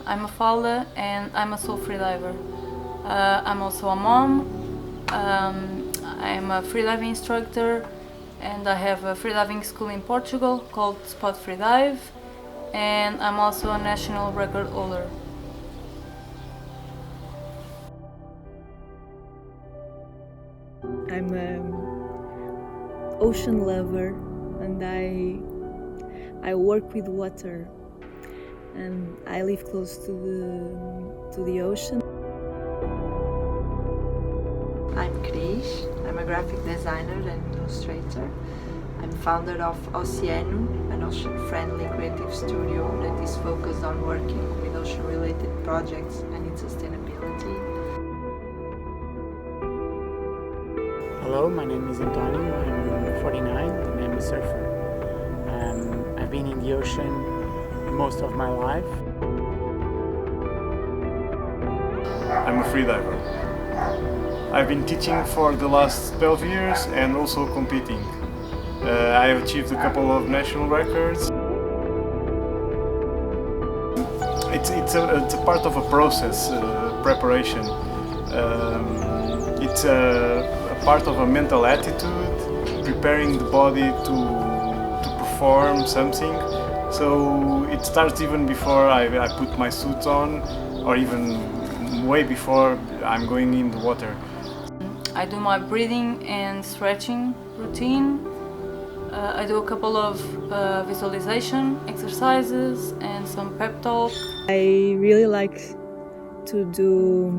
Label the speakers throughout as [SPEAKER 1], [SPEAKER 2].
[SPEAKER 1] I'm a falda and I'm a soul freediver. I'm also a mom. I'm a freediving instructor, and I have a freediving school in Portugal called Freedive, and I'm also a national record holder.
[SPEAKER 2] I'm an ocean lover, and I work with water, and I live close to the ocean.
[SPEAKER 3] I'm Cris. I'm a graphic designer and illustrator. I'm founder of Ocean-Immersion, an ocean-friendly creative studio that is focused on working with ocean-related projects and its sustainability.
[SPEAKER 4] Hello, my name is Antonio. I'm 49 and I'm a surfer. I've been in the ocean most of my life.
[SPEAKER 5] I'm a freediver. I've been teaching for the last 12 years and also competing. I have achieved a couple of national records. It's a part of a process, preparation. It's a part of a mental attitude, preparing the body to perform something. So it starts even before I put my suit on, or even way before I'm going in the water.
[SPEAKER 1] I do my breathing and stretching routine. I do a couple of visualization exercises and some pep talk.
[SPEAKER 2] I really like to do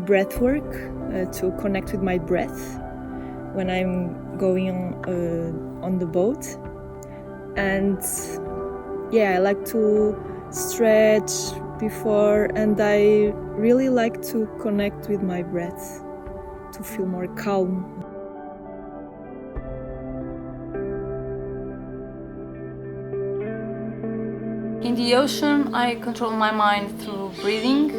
[SPEAKER 2] breath work to connect with my breath when I'm going on the boat. And yeah, I like to stretch before, and I really like to connect with my breath to feel more calm.
[SPEAKER 1] In the ocean, I control my mind through breathing.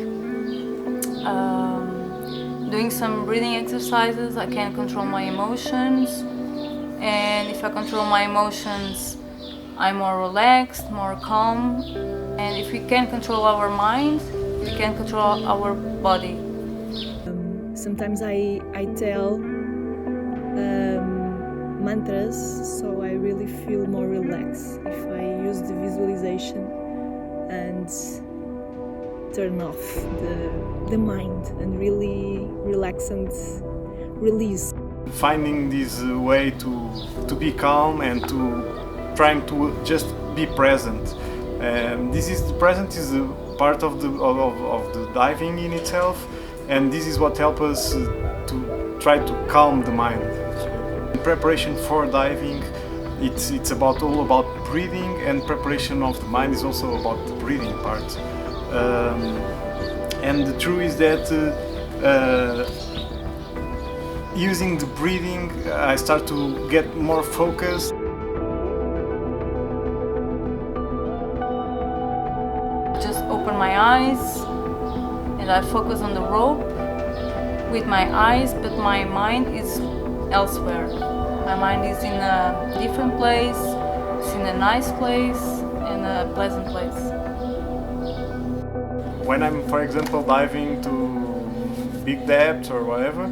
[SPEAKER 1] Doing some breathing exercises, I can control my emotions. And if I control my emotions, I'm more relaxed, more calm. And if we can control our mind, we can control our body.
[SPEAKER 2] Sometimes I tell mantras, so I really feel more relaxed if I use the visualization and turn off the mind and really relax and release.
[SPEAKER 5] Finding this way to be calm and to trying to just be present. The present is a part of the diving in itself, and this is what helps us to try to calm the mind. In preparation for diving, it's all about breathing, and preparation of the mind is also about the breathing part. And the truth is that using the breathing, I start to get more focused.
[SPEAKER 1] Just open my eyes and I focus on the rope with my eyes, but my mind is elsewhere. My mind is in a different place, it's in a nice place, and a pleasant place.
[SPEAKER 5] When I'm, for example, diving to big depths or whatever,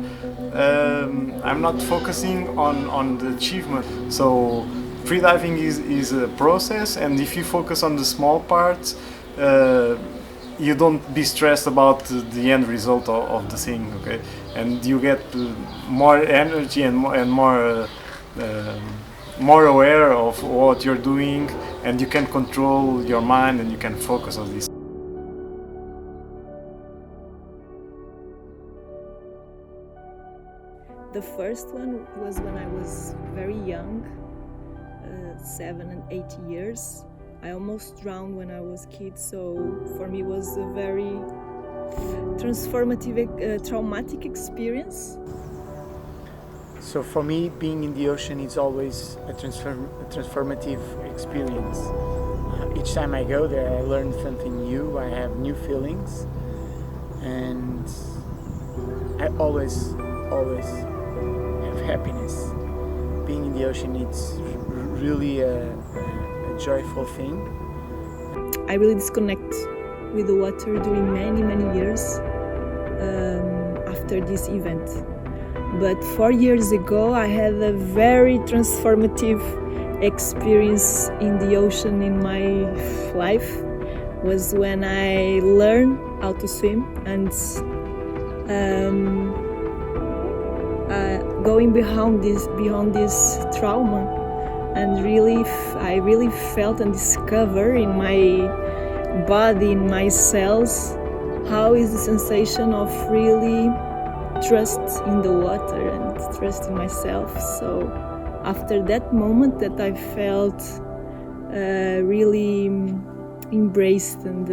[SPEAKER 5] I'm not focusing on the achievement. So freediving is a process, and if you focus on the small parts, you don't be stressed about the end result of the thing, okay? And you get more energy and more aware of what you're doing, and you can control your mind and you can focus on this.
[SPEAKER 2] The first one was when I was very young, 7 and 8 years. I almost drowned when I was a kid, so for me it was a very transformative, traumatic experience.
[SPEAKER 4] So for me, being in the ocean is always a transformative experience. Each time I go there, I learn something new, I have new feelings, and I always have happiness. Being in the ocean, it's really a joyful thing.
[SPEAKER 2] really disconnect with the water during many years after this event. But 4 years ago I had a very transformative experience in the ocean in my life. Was when I learned how to swim and going beyond this trauma, and I really felt and discovered in my body, in my cells, how is the sensation of really trust in the water and trust in myself. So after that moment that I felt really embraced and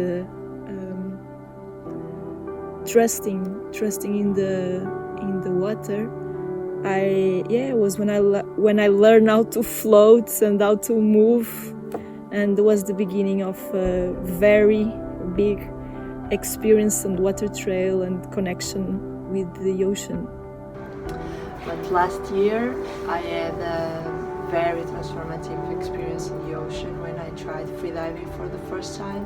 [SPEAKER 2] trusting in the water, was when I learned how to float and how to move, and it was the beginning of a very big experience and water trail and connection with the ocean.
[SPEAKER 3] But last year I had a very transformative experience in the ocean when I tried freediving for the first time.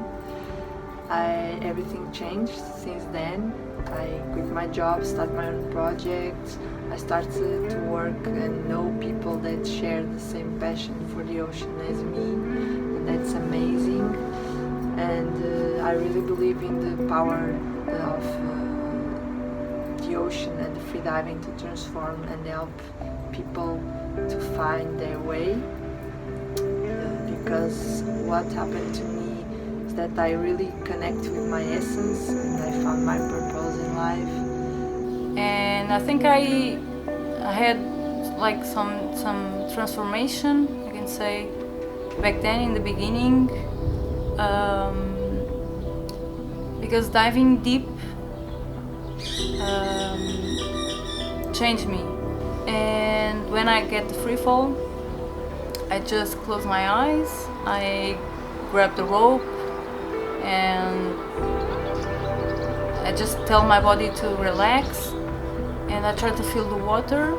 [SPEAKER 3] Everything changed since then. I quit my job, started my own project. I started to work and know people that share the same passion for the ocean as me, and that's amazing. And I really believe in the power of the ocean and freediving to transform and help people to find their way. Because what happened to me is that I really connect with my essence and I found my purpose in life.
[SPEAKER 1] And I think I had like some transformation, I can say, back then in the beginning, because diving deep changed me. And when I get the free fall, I just close my eyes, I grab the rope, and I just tell my body to relax, and I try to feel the water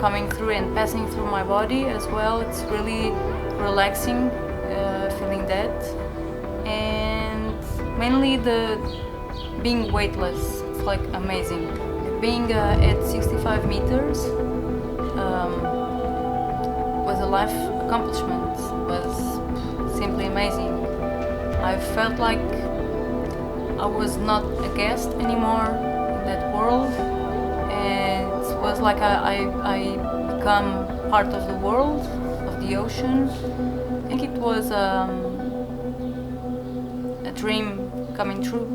[SPEAKER 1] coming through and passing through my body as well. It's really relaxing, feeling that. And mainly the being weightless, it's like amazing. Being at 65 meters was a life accomplishment, was simply amazing. I felt like I was not a guest anymore in that world, and it was like I become part of the world, of the ocean. I think it was a dream coming true.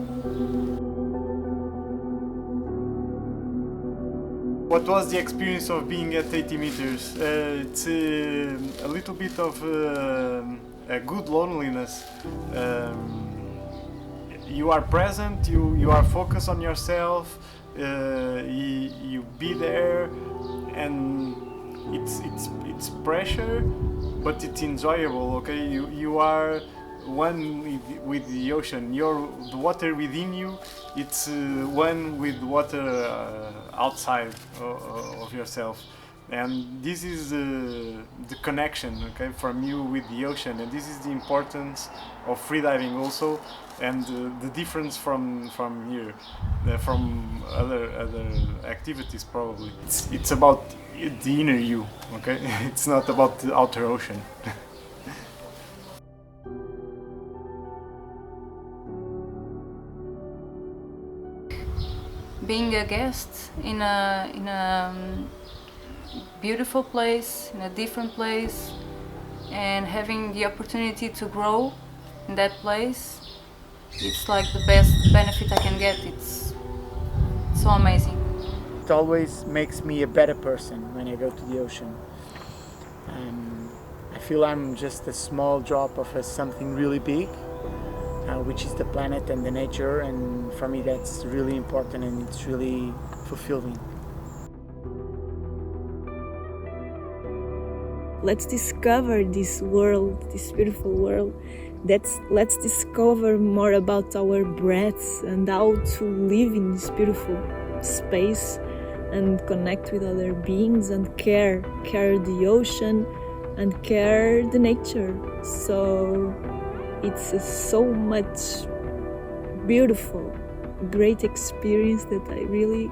[SPEAKER 5] What was the experience of being at 80 meters? It's a little bit of a good loneliness. You are present, you are focused on yourself, you be there, and it's pressure, but it's enjoyable. Okay, you are one with the ocean. The water within you, it's one with water outside of yourself, and this is the connection, okay, from you with the ocean, and this is the importance of freediving also, and the difference from here, from other activities probably. It's about the inner you, okay. It's not about the outer ocean.
[SPEAKER 1] Being a guest in a beautiful place, in a different place, and having the opportunity to grow in that place, it's like the best benefit I can get. It's so amazing.
[SPEAKER 4] It always makes me a better person when I go to the ocean. I feel I'm just a small drop of something really big, which is the planet and the nature, and for me that's really important and it's really fulfilling.
[SPEAKER 2] Let's discover this world, this beautiful world. Let's discover more about our breaths and how to live in this beautiful space and connect with other beings and care the ocean and care the nature. So it's a so much beautiful, great experience that I really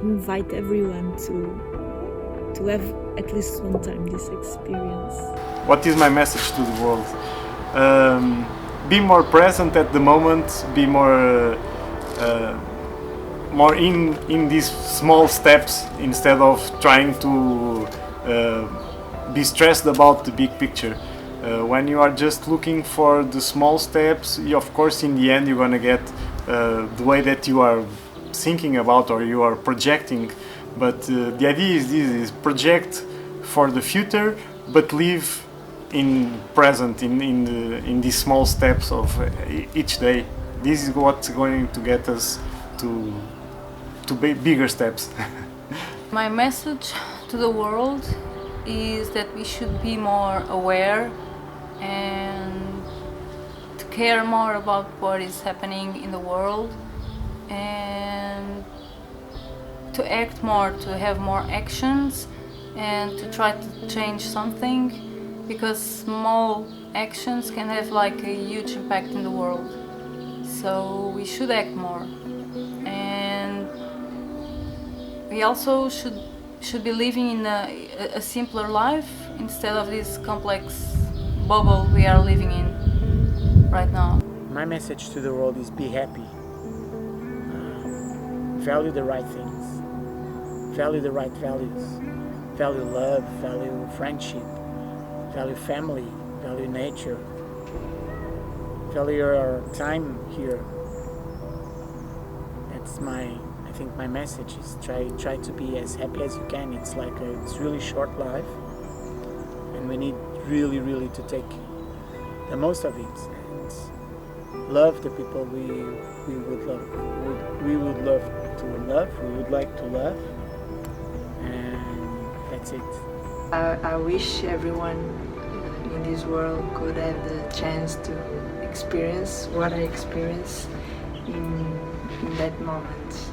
[SPEAKER 2] invite everyone to have at least one time this experience.
[SPEAKER 5] What is my message to the world? Be more present at the moment, be more in these small steps instead of trying to be stressed about the big picture. When you are just looking for the small steps, of course in the end you're gonna get the way that you are thinking about or you are projecting, but the idea is this, is project for the future but live in present, in these small steps of each day. This is what's going to get us to bigger steps.
[SPEAKER 1] My message to the world is that we should be more aware and to care more about what is happening in the world and to act more, to have more actions and to try to change something, because small actions can have like a huge impact in the world. So we should act more, and we also should be living in a simpler life instead of this complex bubble we are living in right now.
[SPEAKER 4] My message to the world is be happy. Value the right things. Value the right values. Value love, value friendship, value family, value nature. Value your time here. That's I think my message is try to be as happy as you can. It's like it's really short life, and we need really to take the most of it and love the people we would love. We would love to love. We would like to love, and that's it.
[SPEAKER 3] I wish everyone in this world could have the chance to experience what I experienced in that moment.